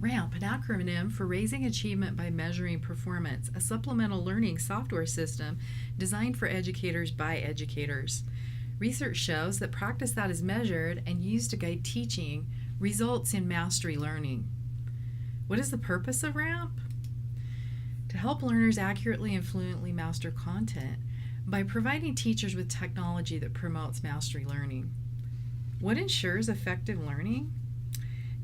RAMP, an acronym for Raising Achievement by Measuring Performance, a supplemental learning software system designed for educators by educators. Research shows that practice that is measured and used to guide teaching results in mastery learning. What is the purpose of RAMP? To help learners accurately and fluently master content by providing teachers with technology that promotes mastery learning. What ensures effective learning?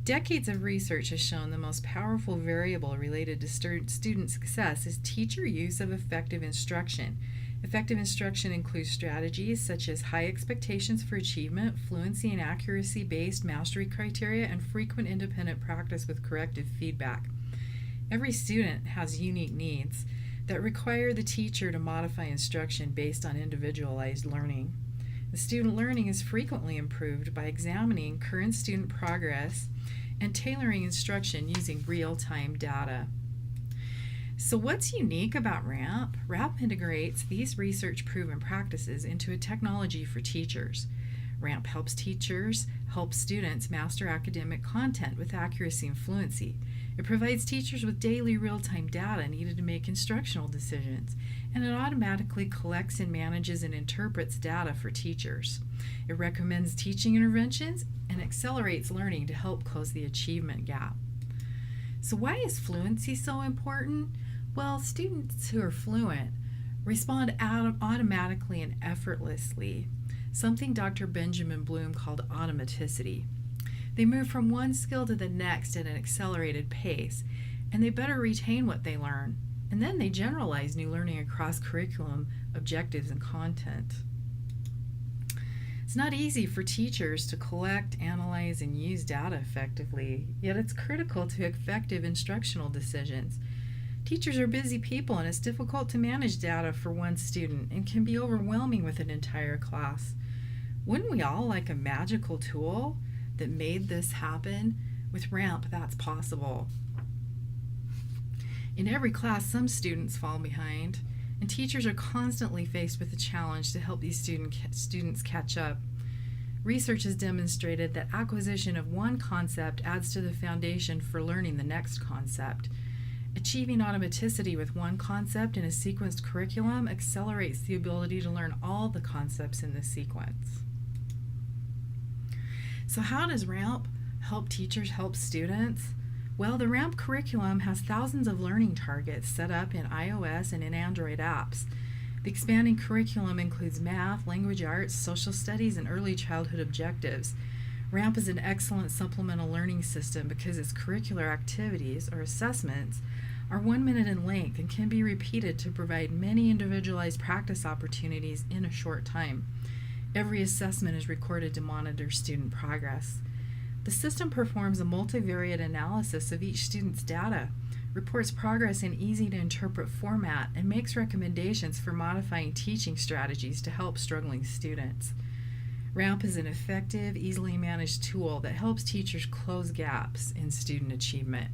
Decades of research has shown the most powerful variable related to student success is teacher use of effective instruction. Effective instruction includes strategies such as high expectations for achievement, fluency and accuracy-based mastery criteria, and frequent independent practice with corrective feedback. Every student has unique needs that require the teacher to modify instruction based on individualized learning. The student learning is frequently improved by examining current student progress and tailoring instruction using real-time data. So what's unique about RAMP? RAMP integrates these research-proven practices into a technology for teachers. RAMP helps teachers help students master academic content with accuracy and fluency. It provides teachers with daily real-time data needed to make instructional decisions, and it automatically collects and manages and interprets data for teachers. It recommends teaching interventions and accelerates learning to help close the achievement gap. So why is fluency so important? Well, students who are fluent respond automatically and effortlessly, something Dr. Benjamin Bloom called automaticity. They move from one skill to the next at an accelerated pace, and they better retain what they learn. And then they generalize new learning across curriculum, objectives, and content. It's not easy for teachers to collect, analyze, and use data effectively, yet it's critical to effective instructional decisions. Teachers are busy people, and it's difficult to manage data for one student and can be overwhelming with an entire class. Wouldn't we all like a magical tool that made this happen? With RAMP, that's possible. In every class, some students fall behind, and teachers are constantly faced with the challenge to help these students catch up. Research has demonstrated that acquisition of one concept adds to the foundation for learning the next concept. Achieving automaticity with one concept in a sequenced curriculum accelerates the ability to learn all the concepts in the sequence. So how does RAMP help teachers help students? Well, the RAMP curriculum has thousands of learning targets set up in iOS and in Android apps. The expanding curriculum includes math, language arts, social studies, and early childhood objectives. RAMP is an excellent supplemental learning system because its curricular activities, or assessments, are 1 minute in length and can be repeated to provide many individualized practice opportunities in a short time. Every assessment is recorded to monitor student progress. The system performs a multivariate analysis of each student's data, reports progress in easy-to-interpret format, and makes recommendations for modifying teaching strategies to help struggling students. RAMP is an effective, easily managed tool that helps teachers close gaps in student achievement.